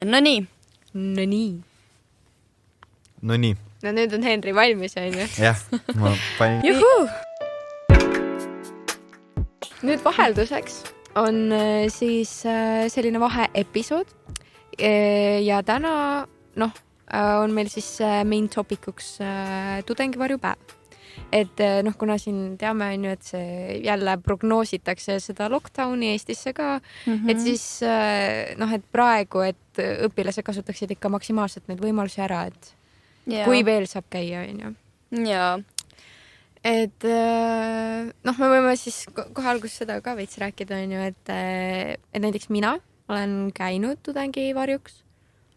No nii. No nii. No nii. No nüüd on Henri valmis, on ju? Jah, ma panin. Juhu! Nüüd vahelduseks on siis selline vaheepisood ja täna on meil siis main topikuks tudengivarjupäev. Et kuna siin teame, et see jälle prognoositakse seda lockdowni Eestisse ka, et siis et praegu, et õpilased kasutaksid ikka maksimaalselt neid võimalusi ära, et kui veel saab käia, on ju. Jaa. Et me võime siis kohe alguses seda ka veits rääkida, on ju, et näiteks mina olen käinud tudengivarjuks,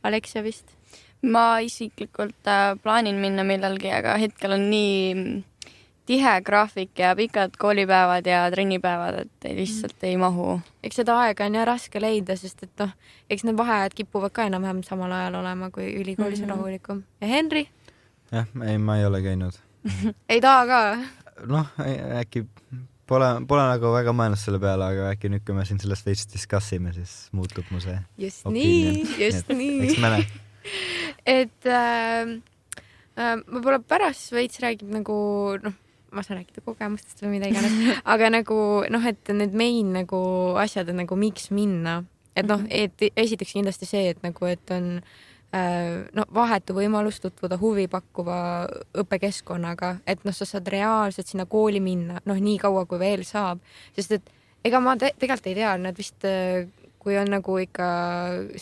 Aleksia vist. Ma isiklikult plaanin minna millalgi, aga hetkel on nii tihe graafik ja pikad koolipäevad ja trennipäevad, et lihtsalt ei mahu. Eks seda aega on ja raske leida, sest et eks need vaheajad kipuvad ka enam-vähem samal ajal olema, kui ülikoolis on rahulikum. Ja Henri? Jah, ma ei ole käinud. Ei taha ka? Äkki pole nagu väga mõelnud selle peale, aga äkki nüüd, kui me siin sellest veits discussime, siis muutub mu see just opinion. Just nii. Eks me näe. Et võib-olla pärast veits räägib nagu, ma saan rääkida kogemustest või mida iganes, aga nagu, et need main nagu asjad on nagu miks minna. Et et esiteks kindlasti see, et nagu, et on vahetu võimalus tutvuda huvipakkuva õppekeskkonnaga, et sa saad reaalselt sinna kooli minna, nii kaua kui veel saab, sest et ega ma tegelikult ei tea, nad vist kui on nagu ikka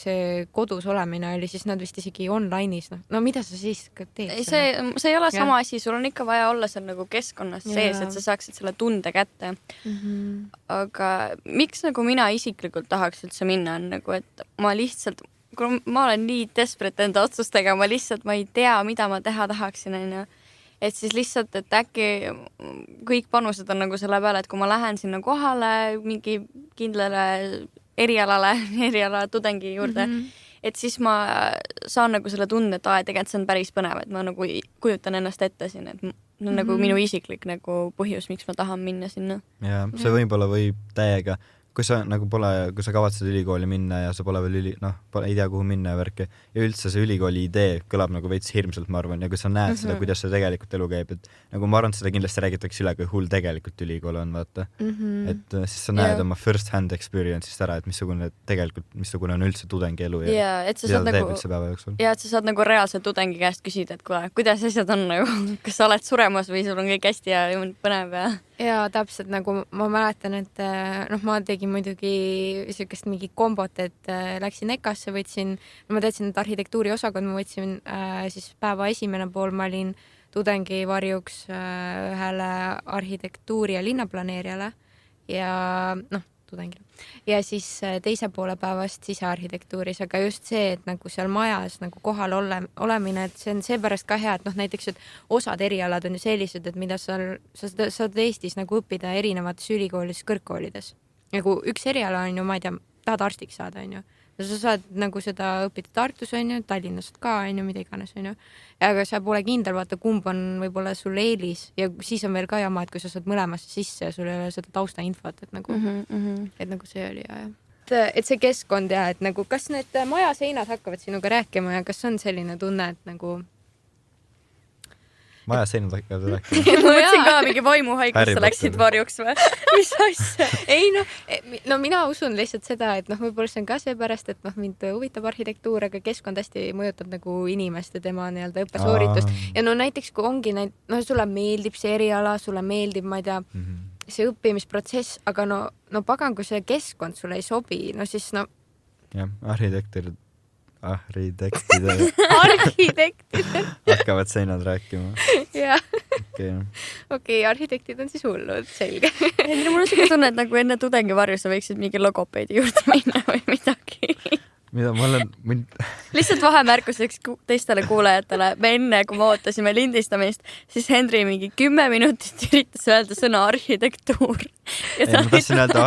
see kodus olemine oli, siis nad vist isegi online'is. No mida sa siis teed? See ei ole sama asi, sul on ikka vaja olla seal nagu keskkonnas sees, et sa saaksid selle tunde kätte. Aga miks nagu mina isiklikult tahaks üldse minna on nagu, et ma lihtsalt, kui ma olen nii desperate enda otsustega, ma ei tea, mida ma teha tahaksin, on ju. Et siis lihtsalt, et äkki kõik panused on nagu selle peale, et kui ma lähen sinna kohale mingi kindlale eriala tudengi juurde, et siis ma saan nagu selle tunde, et tegelikult see on päris põnev, et ma nagu kujutan ennast ette siin, et nagu minu isiklik nagu põhjus, miks ma tahan minna sinna. Ja see võib-olla võib täiega, kui sa kavatsed ülikooli minna ja sa pole veel ei tea, kuhu minna ja värki. Ja üldse see ülikooli idee kõlab nagu veits hirmselt, ma arvan, ja kui sa näed seda, kuidas see tegelikult elu käib, et nagu ma arvan, seda kindlasti räägitakse üle, kui hull tegelikult ülikool on, vaata. Et siis sa näed oma first hand experience'ist ära, et missugune on üldse tudengi elu ja et sa saad nagu reaalselt tudengi käest küsida, et kuule, kuidas asjad on nagu, kas sa oled suremas või sul on kõik hästi ja põnev ja... Ja täpselt nagu ma mäletan, et ma tegin muidugi sellist mingi kombot, et läksin EKA-sse, ma teadsin, et arhitektuuri osakond, ma võtsin siis päeva esimene pool, ma olin tudengivarjuks ühele arhitektuuri ja linnaplaneerijale ja tudengile. Ja siis teise poole päevast sisearhitektuuris, aga just see, et nagu seal majas nagu kohal olemine, et see on seepärast ka hea, et näiteks, et osad erialad on ju sellised, et mida sa saad Eestis nagu õppida erinevates ülikoolides, kõrgkoolides. Nagu üks eriala on ju, ma ei tea, tahad arstiks saada, on ju. Sa saad nagu seda õppida Tartus, on ju, Tallinnas ka, on ju, mida iganes, on ju. Aga sa pole kindel, vaata, kumb on võib-olla sul eelis ja siis on veel ka jama, et kui sa saad mõlemasse sisse ja sul ei ole seda taustainfot, et nagu, et nagu see oli ja. Et see keskkond ja, et nagu, kas need maja seinad hakkavad sinuga rääkima ja kas on selline tunne, et nagu maja seinad hakkavad rääkima. Ma mõtlesin ka mingi vaimuhaigusse läksid varjuks või? Mis asja? Ei, mina usun lihtsalt seda, et võib-olla see on ka seepärast, et mind huvitab arhitektuur, aga keskkond hästi mõjutab nagu inimest ja tema nii-öelda õppesooritust. Ja näiteks, kui ongi sulle meeldib see eriala, sulle meeldib, ma ei tea, see õppimisprotsess, aga pagan, kui see keskkond sulle ei sobi, siis jah, arhitektid hakkavad seinad rääkima. Jah. Okei, arhitektid on siis hullud, selge. Mul on siuke tunne, et nagu enne tudengivarju sa võiksid mingi logopeedi juurde minna või midagi. Mida ma olen... Lihtsalt vahemärkuseks teistele kuulajatele. Me enne, kui me ootasime lindistamist, siis Henri mingi 10 minutit üritas öelda sõna arhitektuur. Ma tahtsin öelda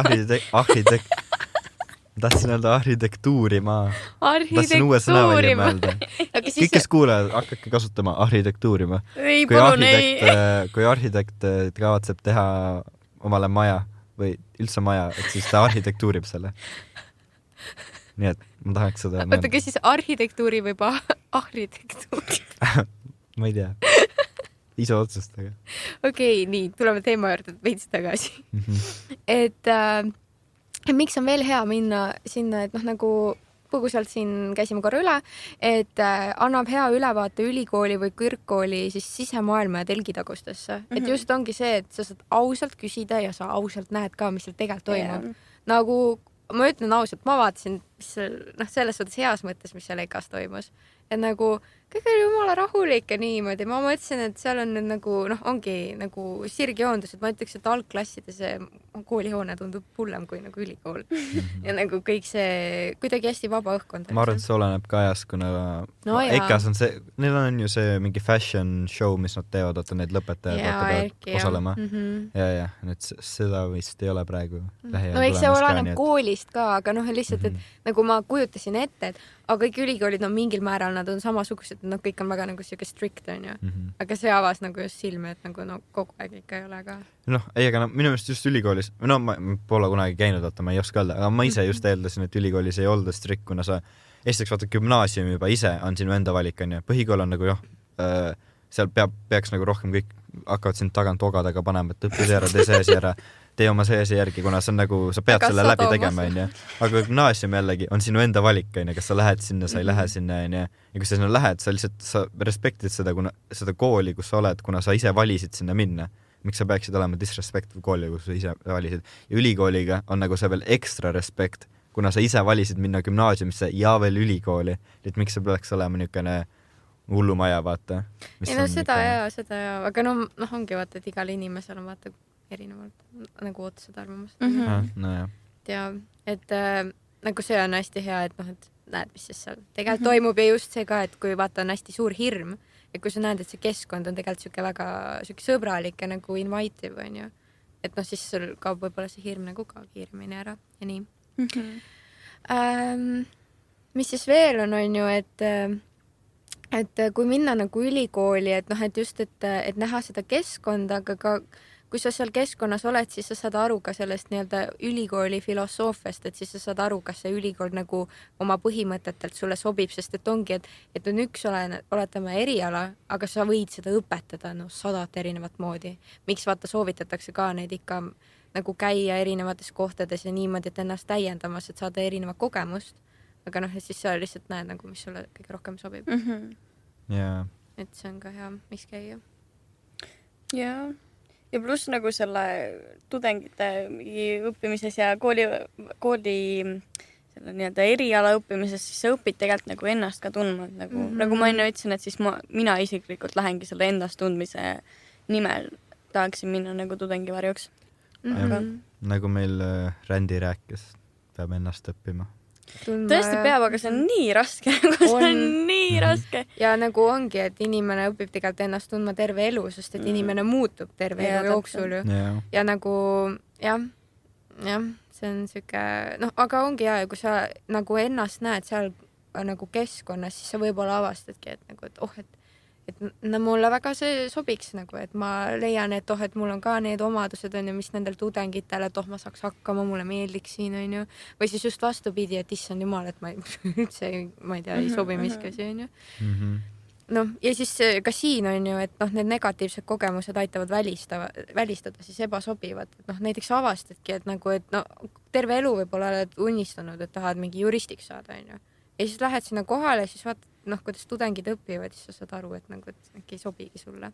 tahtsin öelda arhitektuuri tahtsin uue sõna välja mõelda. Kõik, kes kuulajad, hakake kasutama arhitektuuri kui arhitekt kavatseb teha omale maja või üldse maja, et siis ta arhitektuurib selle. nii et ma tahaks seda oota, kas siis arhitektuuri või arhitektuuri? ma ei tea. Ise otsustage. Okei, nii, tuleme teema juurde veits tagasi. Et miks on veel hea minna sinna, et noh, nagu põgusalt siin käisime korra üle, et annab hea ülevaate ülikooli või kõrgkooli siis sisemaailma ja telgitagustesse. Et just ongi see, et sa saad ausalt küsida ja sa ausalt näed ka, mis seal tegelikult toimub. Nagu ma ütlen ausalt, ma vaatasin, mis seal, noh, selles suhtes heas mõttes, mis seal EKA-s toimus. Et nagu kõik oli jumala rahulik ja niimoodi. Ma mõtlesin, et seal on nüüd nagu, noh, ongi nagu sirgjoondus, et ma ütleks, et algklassides see koolihoone tundub hullem kui nagu ülikool. Ja nagu kõik see kuidagi hästi vaba õhkkond. Ma arvan, et see oleneb ka ajast, kuna EKA-s on see, neil on ju see mingi fashion show, mis nad teevad, oota need lõpetajad peavad osalema. Ja, nüüd seda vist ei ole praegu. No eks see oleneb koolist ka, aga noh, lihtsalt, et nagu ma kujutasin ette, et aga kõik ülikoolid on mingil määral, nad on samasugused, noh, kõik on väga nagu siuke strict, on ju. Aga see avas nagu just silme, et nagu no kogu aeg ikka ei ole ka. Noh, ei, aga no, minu meelest just ülikoolis, no ma pole kunagi käinud, ma ei oska öelda, aga ma ise just eeldasin, et ülikoolis ei olda strict, kuna sa esiteks vaata gümnaasiumi juba ise on sinu enda valik, on ju. Põhikool on nagu seal peaks nagu rohkem kõik hakkavad sind tagant ogadaga panema, et õppi see ära, tee see ära, tee oma see järgi, kuna see on nagu, sa pead selle läbi tegema, on ju. Aga gümnaasium jällegi on sinu enda valik, on ju, kas sa lähed sinna, sa ei lähe sinna, on ju. Ja kui sa sinna lähed, sa lihtsalt, sa respektid seda kooli, kus sa oled, kuna sa ise valisid sinna minna. Miks sa peaksid olema disrespectful kooli, kus sa ise valisid. Ja ülikooliga on nagu see veel ekstra respekt, kuna sa ise valisid minna gümnaasiumisse ja veel ülikooli. Et miks sa peaks olema niisugune hullumaja, vaata. Ei no seda ja, aga no ongi vaata, et igal inimesel on vaata erinevalt nagu ootused arvamust. No jah. Ja, et nagu see on hästi hea, et noh, et näed, mis siis seal tegelikult toimub ja just see ka, et kui vaata on hästi suur hirm ja kui sa näed, et see keskkond on tegelikult siuke väga siuke sõbralik ja nagu invitive, on ju. Et noh, siis sul kaob võib-olla see hirm nagu ka kiiremini ära ja nii. Mis siis veel on ju, et kui minna nagu ülikooli, et noh, et just, et näha seda keskkonda, aga ka kui sa seal keskkonnas oled, siis sa saad aru ka sellest nii-öelda ülikooli filosoofiast, et siis sa saad aru, kas see ülikool nagu oma põhimõtetelt sulle sobib, sest et ongi, et on üks oletame eriala, aga sa võid seda õpetada 100 erinevat moodi. Miks vaata soovitatakse ka neid ikka nagu käia erinevates kohtades ja niimoodi, et ennast täiendamas, et saada erinevat kogemust. Aga noh, et siis sa lihtsalt näed nagu, mis sulle kõige rohkem sobib. Yeah. Et see on ka hea, miks käia. Jaa. Ja pluss nagu selle tudengite õppimises ja kooli selle nii-öelda eriala õppimises, siis sa õpid tegelikult nagu ennast ka tundma. Nagu ma enne ütlesin, et siis mina isiklikult lähengi selle ennast tundmise nimel tahaksin minna nagu tudengivarjuks. Nagu meil Rändi rääkis, peab ennast õppima. Tõesti peab, aga see on nii raske. See on nii raske. Ja nagu ongi, et inimene õpib tegelikult ennast tundma terve elu, sest et inimene muutub terve elu jooksul. Ja nagu, jah, see on siuke, noh, aga ongi ja kui sa nagu ennast näed seal nagu keskkonnas, siis sa võib-olla avastadki, et nagu, et no mulle väga see sobiks nagu, et ma leian, et et mul on ka need omadused on ju, mis nendel tudengitele, et ma saaks hakkama, mulle meeldiks siin on ju, või siis just vastupidi, et issand jumal, et ma üldse, ma ei tea, ei sobi miskasi on ju. Noh, ja siis ka siin on ju, et noh, need negatiivsed kogemused aitavad välistada siis ebasobivad, et noh, näiteks avastadki, et nagu, et no terve elu võib-olla oled unistanud, et tahad mingi juristiks saada on ju. Ja siis lähed sinna kohale, siis vaatad, noh, kuidas tudengid õpivad, siis sa saad aru, et nagu, et äkki ei sobigi sulle.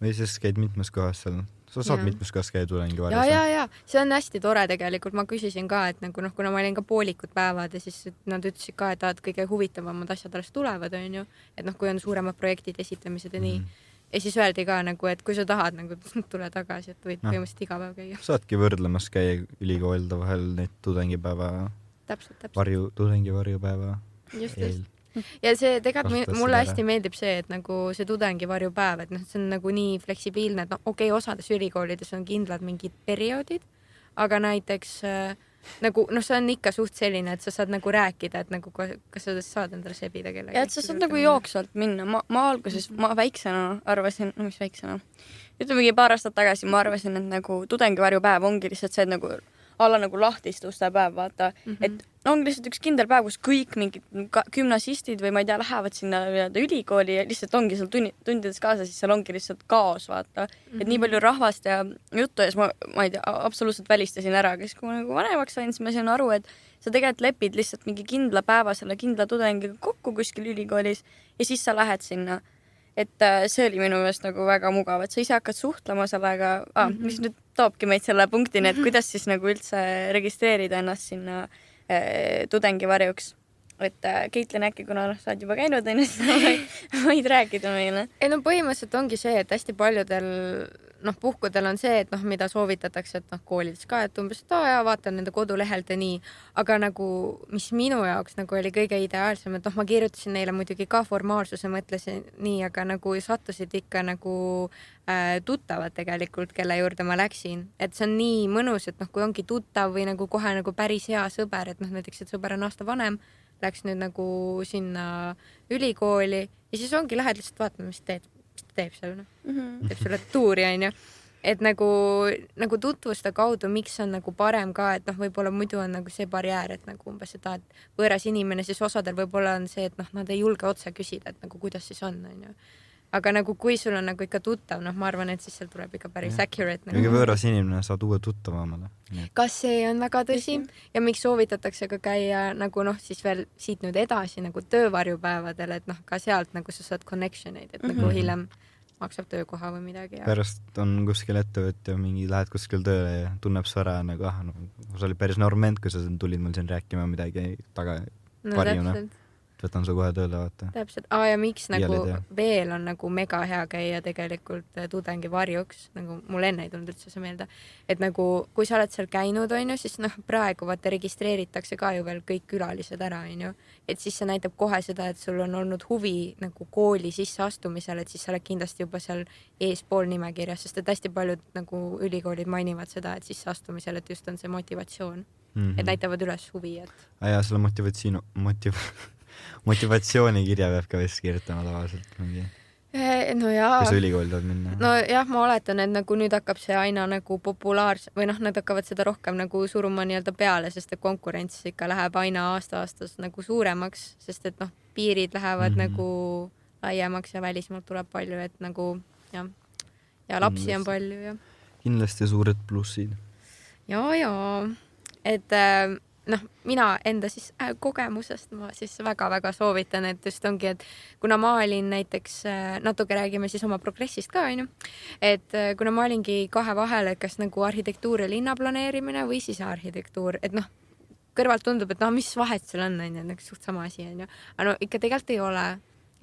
Või siis käid mitmes kohas seal. Sa saad mitmes kohas käia tudengivarjus. Ja. See on hästi tore tegelikult. Ma küsisin ka, et nagu, noh, kuna ma olin ka poolikud päevad ja siis nad ütlesid ka, et kõige huvitavamad asjad alles tulevad, on ju. Et noh, kui on suuremad projektid, esitlemised ja nii. Ja siis öeldi ka nagu, et kui sa tahad, nagu tule tagasi, et võid põhimõtteliselt iga päev käia. Saadki võrdlemas käia ülikoolide vahel neid tudengipäeva tudengivarjupäeva. Just. Ja see tegelikult mulle hästi meeldib see, et nagu see tudengivarjupäev, et noh, see on nagu nii fleksibiilne, et noh, okei, osades ülikoolides on kindlad mingid perioodid, aga näiteks nagu, noh, see on ikka suht selline, et sa saad nagu rääkida, et nagu kas sa saad endale sebida kellegi. Ja et sa saad nagu jooksvalt minna. Ma alguses, ma väiksena arvasin, no mis väiksena, ütlemegi paar aastat tagasi ma arvasin, et nagu tudengivarjupäev ongi lihtsalt see, et nagu alla nagu lahtiste uste päev, vaata. Et ongi lihtsalt üks kindel päev, kus kõik mingid gümnasistid või ma ei tea, lähevad sinna ülikooli ja lihtsalt ongi seal tundides kaasa, siis seal ongi lihtsalt kaos, vaata. Et nii palju rahvast ja juttu ja siis ma ei tea, absoluutselt välistasin ära, kes kui ma nagu vanemaks sain, siis ma sain aru, et sa tegelikult lepid lihtsalt mingi kindla päeva selle kindla tudengiga kokku kuskil ülikoolis ja siis sa lähed sinna. Et see oli minu meelest nagu väga mugav, et sa ise hakkad suhtlema sellega, mis nüüd toobki meid selle punktini, et kuidas siis nagu üldse registreerida ennast sinna tudengivarjuks. Et Caitlin äkki, kuna sa oled juba käinud, võid rääkida meile. Ei no põhimõtteliselt ongi see, et hästi paljudel puhkudel on see, et mida soovitatakse, et koolides ka, et umbes, et vaatan nende kodulehelt ja nii, aga nagu, mis minu jaoks nagu oli kõige ideaalsem, et ma kirjutasin neile muidugi ka formaalsuse mõtlesin nii, aga nagu sattusid ikka nagu tuttavad tegelikult, kelle juurde ma läksin, et see on nii mõnus, et kui ongi tuttav või nagu kohe nagu päris hea sõber, et näiteks, et sõber on aasta vanem, läks nüüd nagu sinna ülikooli ja siis ongi lähed lihtsalt vaatama, mis teeb seal, teeb sulle tuuri, onju. Et nagu tutvusta kaudu, miks on nagu parem ka, et võib-olla muidu on nagu see barjäär, et nagu umbes seda, et võõras inimene, siis osadel võib-olla on see, et nad ei julge otse küsida, et nagu kuidas siis on, onju. Aga nagu kui sul on nagu ikka tuttav, ma arvan, et siis seal tuleb ikka päris accurate. Mingi võõras inimene saad uue tuttava omale. Kas see on väga tõsi? Ja miks soovitatakse ka käia nagu siis veel siit nüüd edasi nagu töövarjupäevadel, et ka sealt nagu sa saad connectioneid, et nagu hiljem maksab töökoha või midagi. Ja... Pärast on kuskil ettevõtja, mingi lähed kuskil tööle ja tunneb su ära nagu, sa oli päris norment, kui sa tulid mul siin rääkima midagi taga varjuna. Võtan su kohe tööle, vaata. Täpselt. Ja miks nagu veel on nagu mega hea käia tegelikult tudengi varjuks, nagu mul enne ei tulnud üldse see meelde, et nagu kui sa oled seal käinud, onju, siis praegu vaata registreeritakse ka ju veel kõik külalised ära, onju. Et siis see näitab kohe seda, et sul on olnud huvi nagu kooli sisseastumisel, et siis sa oled kindlasti juba seal eespool nimekirjas, sest et hästi paljud nagu ülikoolid mainivad seda, et sisseastumisel, et just on see motivatsioon, et näitavad üles huvi, et... Ja selle motivatsioonikirja peab ka vist kirjutama tavaliselt mingi. No jaa. Kui sa ülikooli tahad minna. No jah, ma oletan, et nagu nüüd hakkab see aina nagu populaars või nad hakkavad seda rohkem nagu suruma nii-öelda peale, sest et konkurents ikka läheb aina aasta-aastas nagu suuremaks, sest et piirid lähevad nagu laiemaks ja välismaalt tuleb palju, et nagu ja lapsi on palju ja. Kindlasti suured plussid. Ja. Et mina enda siis kogemusest ma siis väga-väga soovitan, et just ongi, et kuna ma olin näiteks, natuke räägime siis oma progressist ka, onju, et kuna ma olingi kahe vahel, et kas nagu arhitektuur ja linnaplaneerimine või siis arhitektuur, et kõrvalt tundub, et mis vahet seal on, onju, nagu suht sama asi, onju, aga ikka tegelikult ei ole.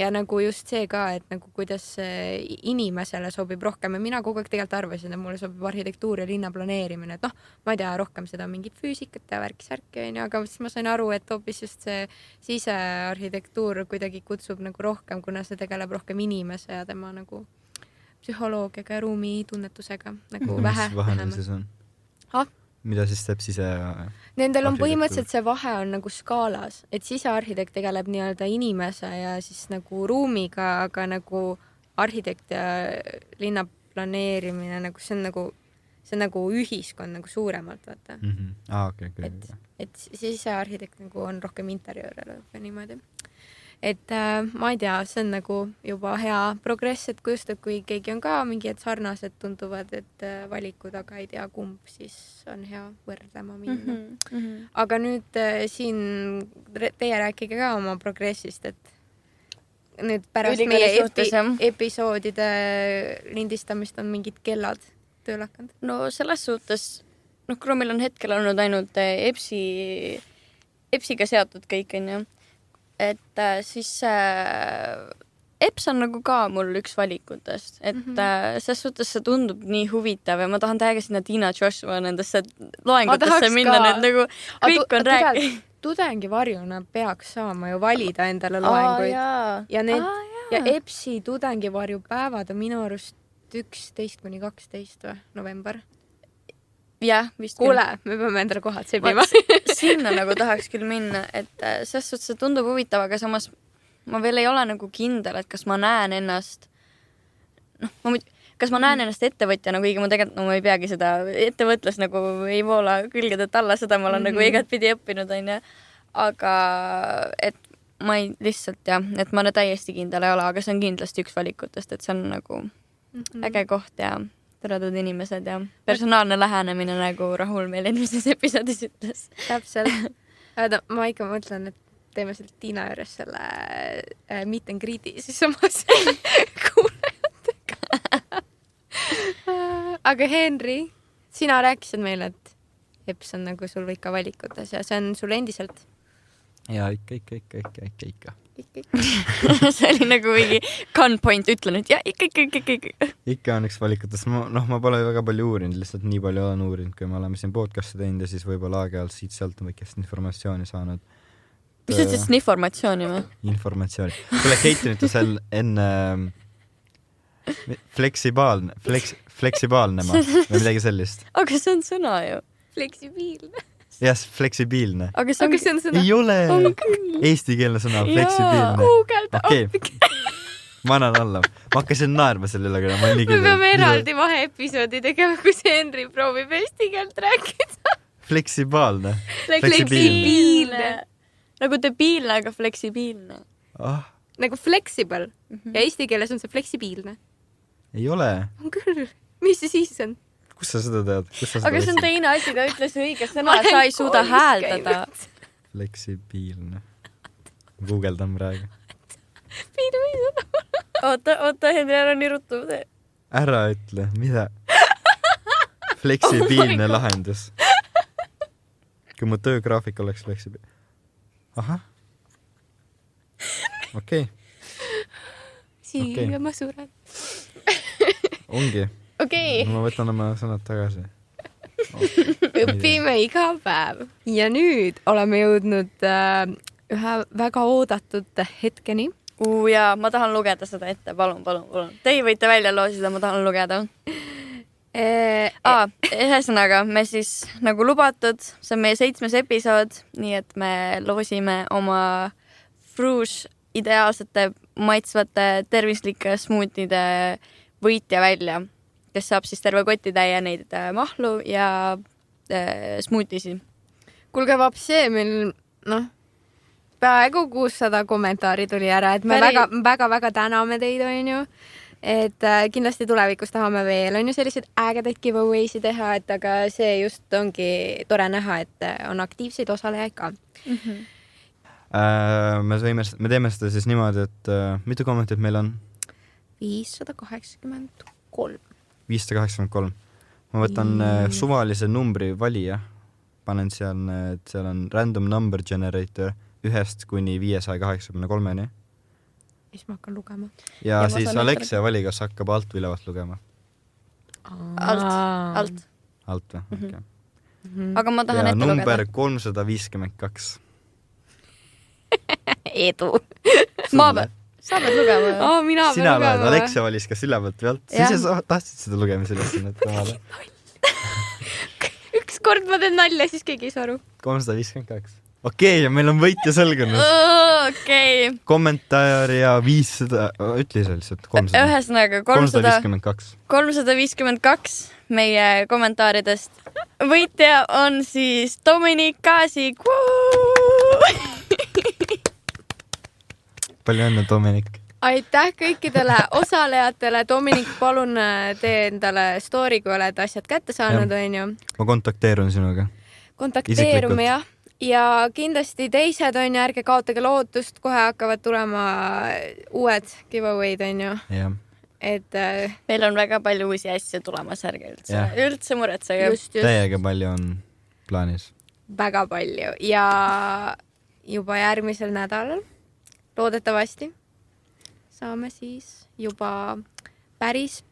Ja nagu just see ka, et nagu kuidas inimesele sobib rohkem ja mina kogu aeg tegelikult arvasin, et mulle sobib arhitektuur ja linnaplaneerimine, et ma ei tea rohkem seda mingit füüsikat ja värki-särki, aga siis ma sain aru, et hoopis just see sisearhitektuur kuidagi kutsub nagu rohkem, kuna see tegeleb rohkem inimese ja tema nagu psühholoogiaga ja ruumitunnetusega nagu Mis vahe neil siis on? Mida siis teeb sise... Nendel on põhimõtteliselt see vahe on nagu skaalas, et sisearhitekt tegeleb nii-öelda inimese ja siis nagu ruumiga, aga nagu arhitekt ja linnaplaneerimine nagu see on nagu ühiskond nagu suuremalt, vaata. Okay. Et sisearhitekt nagu on rohkem interjööre või niimoodi. Et ma ei tea, see on nagu juba hea progress, et just, et kui keegi on ka mingi, et sarnased tunduvad, et valikud, aga ei tea kumb, siis on hea võrdlema minna. Aga nüüd siin teie rääkige ka oma progressist, et nüüd pärast meie episoodide lindistamist on mingid kellad tööle hakanud. No selles suhtes, kuna meil on hetkel olnud ainult EPS-iga seotud kõik, on ju, et siis EPS on nagu ka mul üks valikutest, et selles suhtes see tundub nii huvitav ja ma tahan täiega sinna Tiina Joshua nendesse loengutesse minna, nüüd nagu kõik on rääkinud. Tudengivarjuna peaks saama ju valida endale loenguid ja EPS-i tudengivarju päevad on minu arust 11–12 november. Jah, vist Kuule, me peame endale kohad sebima. Sinna nagu tahaks küll minna, et selles suhtes see tundub huvitav, aga samas ma veel ei ole nagu kindel, et kas ma näen ennast, kas ma näen ennast ettevõtjana, kuigi ma tegelikult ma ei peagi seda, ettevõtlus nagu ei voola külgedelt alla, seda ma olen nagu igatpidi õppinud, onju. Aga et ma ei lihtsalt et ma täiesti kindel ei ole, aga see on kindlasti üks valikutest, et see on nagu äge koht ja toredad inimesed ja personaalne lähenemine, nagu Rahul meil eelmises episoodis ütles. Täpselt. Ma ikka mõtlen, et teeme selle Tiina juures selle meet and greet'i siis samas kuulajatega. Aga Henri, sina rääkisid meile, et EPS on nagu sul ikka valikutes ja see on sul endiselt? Ja ikka. See oli nagu mingi gunpoint, ütlen, et ikka. Ikka on üks valikutest. Ma pole väga palju uurinud, lihtsalt nii palju olen uurinud, kui me oleme siin podcast'e teinud ja siis võib-olla aeg-ajalt siit-sealt on väikest informatsiooni saanud. Mis sa ütlesid informatsiooni või? Informatsiooni. Kuule, Keiti nüüd seal enne fleksibaalne ma või midagi sellist. Aga see on sõna ju. Fleksibiilne. Jah, fleksibiilne. Aga see on sõna. Ei ole. Eestikeelne sõna, fleksibiilne. Googled. Okei. Ma annan alla. Ma hakkasin naerma selle üle, aga ma olen nii kindel. Me peame eraldi vaheepisoodi tegema, kus Henri proovib eesti keelt rääkida. Fleksibaalne. Fleksibiilne. Nagu debiilne, aga fleksibiilne. Nagu flexible. Ja eesti keeles on see fleksibiilne. Ei ole. On küll. Mis see siis on? Kus sa seda tead? Aga see on teine asi, ta ütles õige sõna, sa ei suuda hääldada. Fleksibiilne. Guugeldan praegu. Oota, Henri, ära nii ruttu. Ära ütle, mida? Fleksibiilne lahendus. Kui mu töögraafik oleks fleksibiilne. Ahah. Okei. Siia ma suren. Ongi. Okei. Ma võtan oma sõnad tagasi. Õpime iga päev. Ja nüüd oleme jõudnud ühe väga oodatud hetkeni. Ja ma tahan lugeda seda ette, palun. Teie võite välja loosida, ma tahan lugeda. Ühesõnaga, me siis nagu lubatud, see on meie 7. episood, nii et me loosime oma Fruus ideaalsete maitsvate tervislike smuutide võitja välja, kes saab siis terve kotitäie neid mahlu ja smuutisi. Kuulge, vapsi, meil peaaegu 600 kommentaari tuli ära, et me väga täname teid, on ju. Et kindlasti tulevikus tahame veel, on ju sellised ägedaid giveaway'si teha, et aga see just ongi tore näha, et on aktiivseid osalejaid ka. Me teeme seda siis niimoodi, et mitu kommentit meil on? 583. 583. Ma võtan suvalise numbri valija, panen seal, et seal on random number generator 1 kuni 583-ni. Siis ma hakkan lugema. Ja siis Alexia vali, kas hakkab alt või ülevalt lugema? Alt. Alt või? Okay. Aga ma tahan ette lugeda. Number 352. Edu. Sa pead lugema. Sina loed, Alexia valis kas ülevalt või alt. Siis sa tahtsid seda lugemisel üles. Ükskord ma teen nalja, siis keegi ei saa aru. 352. Okei, meil on võitja selgunud. Okei. Kommentaar ja 500, ütli see lihtsalt 300. Ühesõnaga 352 meie kommentaaridest. Võitja on siis Dominic Kaasik. Palju õnne, Dominic. Aitäh kõikidele osalejatele. Dominic, palun tee endale story, kui oled asjad kätte saanud, on ju. Ma kontakteerun sinuga. Kontakteerume, jah. Ja kindlasti teised, on ju, ärge kaotage lootust, kohe hakkavad tulema uued giveaway'd, on ju. Jah. Et meil on väga palju uusi asju tulemas, ärge üldse muretsege. Täiega palju on plaanis. Väga palju ja juba järgmisel nädalal loodetavasti saame siis juba päris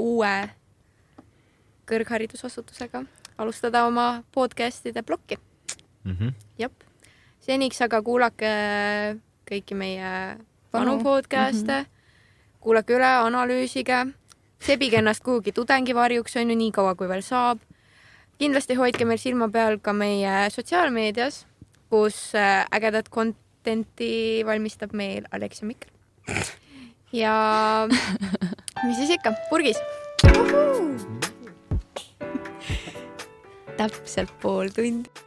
uue kõrgharidusasutusega alustada oma podcastide plokki. Jep. Seniks aga kuulake kõiki meie vanu podcast'e, kuulake üle, analüüsige, sebige ennast kuhugi tudengivarjuks, on ju nii kaua, kui veel saab. Kindlasti hoidke meil silma peal ka meie sotsiaalmeedias, kus ägedat contenti valmistab meil Alexia Mikkel. Ja mis siis ikka, purgis! täpselt pool tundi.